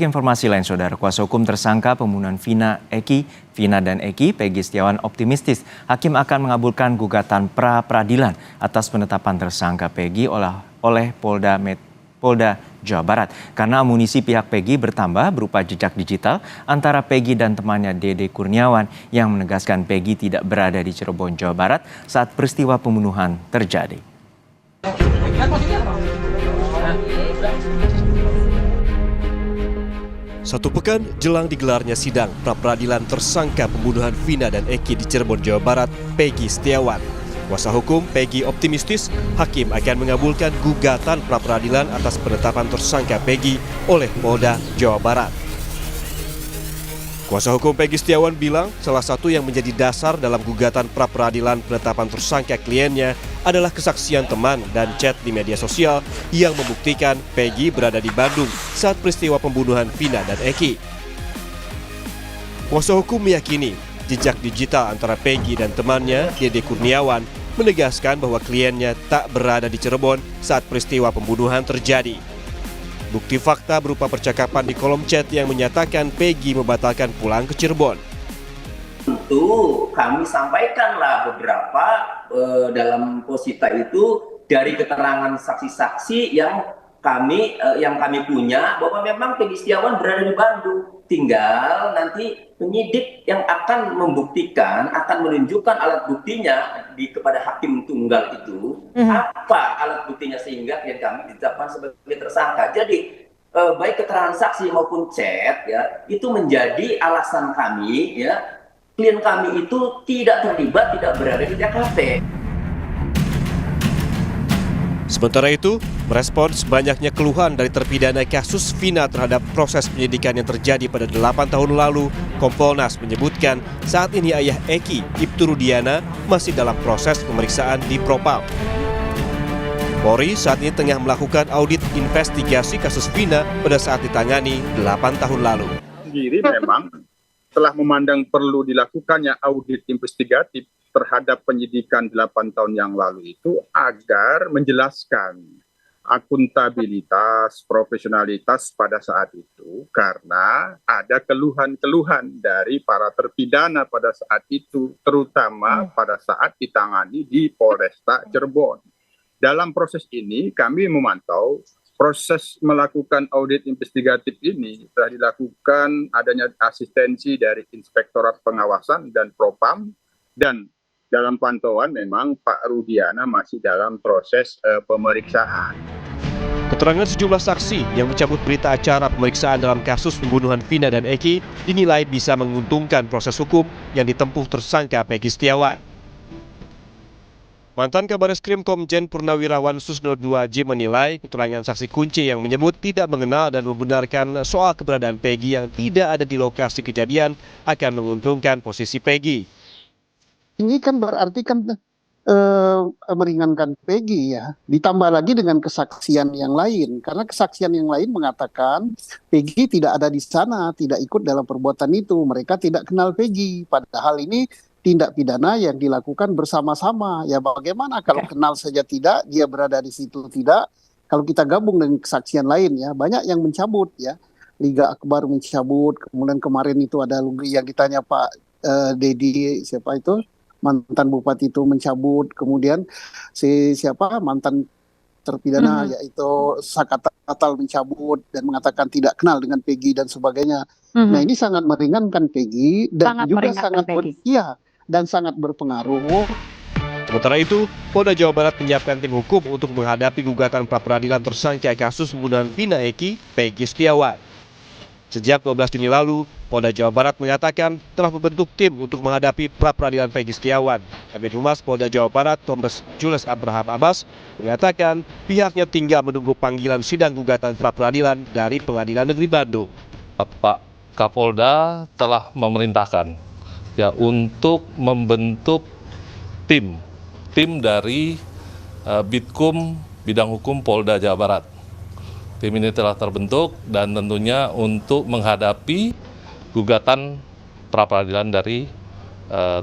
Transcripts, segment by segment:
Informasi lain, Saudara, kuasa hukum tersangka pembunuhan Vina dan Eki, Peggy Setiawan optimistis hakim akan mengabulkan gugatan pra-peradilan atas penetapan tersangka Peggy oleh Polda Jawa Barat. Karena amunisi pihak Peggy bertambah berupa jejak digital antara Peggy dan temannya Dede Kurniawan yang menegaskan Peggy tidak berada di Cirebon, Jawa Barat saat peristiwa pembunuhan terjadi. Satu pekan jelang digelarnya sidang pra-peradilan tersangka pembunuhan Vina dan Eki di Cirebon, Jawa Barat, Peggy Setiawan. Kuasa hukum Peggy optimistis hakim akan mengabulkan gugatan pra-peradilan atas penetapan tersangka Peggy oleh Polda Jawa Barat. Kuasa hukum Peggy Setiawan bilang salah satu yang menjadi dasar dalam gugatan pra-peradilan penetapan tersangka kliennya adalah kesaksian teman dan chat di media sosial yang membuktikan Peggy berada di Bandung saat peristiwa pembunuhan Vina dan Eki. Kuasa hukum meyakini jejak digital antara Peggy dan temannya Dede Kurniawan menegaskan bahwa kliennya tak berada di Cirebon saat peristiwa pembunuhan terjadi. Bukti fakta berupa percakapan di kolom chat yang menyatakan Peggy membatalkan pulang ke Cirebon. Tentu kami sampaikanlah beberapa dalam posita itu dari keterangan saksi-saksi yang kami punya bahwa memang Peggy Setiawan berada di Bandung. Tinggal nanti penyidik yang akan membuktikan, akan menunjukkan alat buktinya kepada hakim tunggal itu apa alat buktinya sehingga klien kami ditetapkan sebagai tersangka. Jadi baik keterangan saksi maupun chat ya itu menjadi alasan kami ya klien kami itu tidak terlibat, tidak berada di TKP. Sementara itu, merespons banyaknya keluhan dari terpidana kasus Vina terhadap proses penyidikan yang terjadi pada 8 tahun lalu, Kompolnas menyebutkan saat ini ayah Eki, Ibtu Rudiana, masih dalam proses pemeriksaan di Propam. Polri saat ini tengah melakukan audit investigasi kasus Vina pada saat ditangani 8 tahun lalu. Sendiri memang telah memandang perlu dilakukannya audit investigatif terhadap penyidikan 8 tahun yang lalu itu agar menjelaskan akuntabilitas, profesionalitas pada saat itu karena ada keluhan-keluhan dari para terpidana pada saat itu, terutama pada saat ditangani di Polresta Cirebon. Dalam proses ini kami memantau proses melakukan audit investigatif ini telah dilakukan adanya asistensi dari Inspektorat Pengawasan dan Propam dan dalam pantauan memang Pak Rudiana masih dalam proses pemeriksaan. Keterangan sejumlah saksi yang mencabut berita acara pemeriksaan dalam kasus pembunuhan Vina dan Eki dinilai bisa menguntungkan proses hukum yang ditempuh tersangka Peggy Setiawan. Mantan Kabareskrim Komjen Purnawirawan Susno 2J menilai keterangan saksi kunci yang menyebut tidak mengenal dan membenarkan soal keberadaan Peggy yang tidak ada di lokasi kejadian akan menguntungkan posisi Peggy. Ini kan berarti kan meringankan Peggy ya, ditambah lagi dengan kesaksian yang lain, karena kesaksian yang lain mengatakan Peggy tidak ada di sana, tidak ikut dalam perbuatan itu, mereka tidak kenal Peggy, padahal ini tindak pidana yang dilakukan bersama-sama. Ya bagaimana kalau kenal saja tidak, dia berada di situ tidak, kalau kita gabung dengan kesaksian lain ya, banyak yang mencabut ya, Liga Akbar mencabut, kemudian kemarin itu ada yang ditanya Pak Dedi, siapa itu? Mantan bupati itu mencabut, kemudian mantan terpidana yaitu Sakata Natal mencabut dan mengatakan tidak kenal dengan Peggy dan sebagainya. Nah ini sangat meringankan Peggy dan sangat berpengaruh. Sementara itu, Polda Jawa Barat menyiapkan tim hukum untuk menghadapi gugatan pra-peradilan tersangka kasus pembunuhan Vina Eki, Peggy Setiawan. Sejak 12 Juni lalu, Polda Jawa Barat menyatakan telah membentuk tim untuk menghadapi pra-peradilan Peggy Setiawan. Kabid Humas Polda Jawa Barat, Kombes Jules Abraham Abbas, mengatakan pihaknya tinggal menunggu panggilan sidang gugatan pra-peradilan dari Pengadilan Negeri Bandung. Pak Kapolda telah memerintahkan ya untuk membentuk tim dari Bitkum Bidang Hukum Polda Jawa Barat. Tim ini telah terbentuk dan tentunya untuk menghadapi gugatan pra-peradilan dari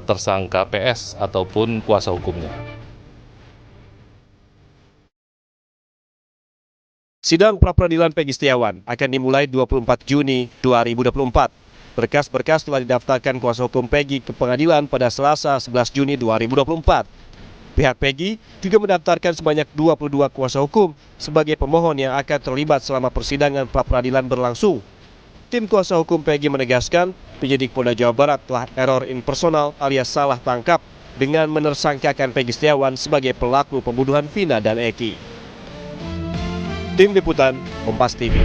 tersangka PS ataupun kuasa hukumnya. Sidang pra-peradilan Peggy Setiawan akan dimulai 24 Juni 2024. Berkas-berkas telah didaftarkan kuasa hukum Peggy ke pengadilan pada Selasa 11 Juni 2024. Pihak Peggy juga mendaftarkan sebanyak 22 kuasa hukum sebagai pemohon yang akan terlibat selama persidangan pra-peradilan berlangsung. Tim kuasa hukum Peggy menegaskan penyidik Polda Jawa Barat telah error in personal alias salah tangkap dengan menersangkakan Peggy Setiawan sebagai pelaku pembunuhan Vina dan Eki. Tim Liputan Kompas TV.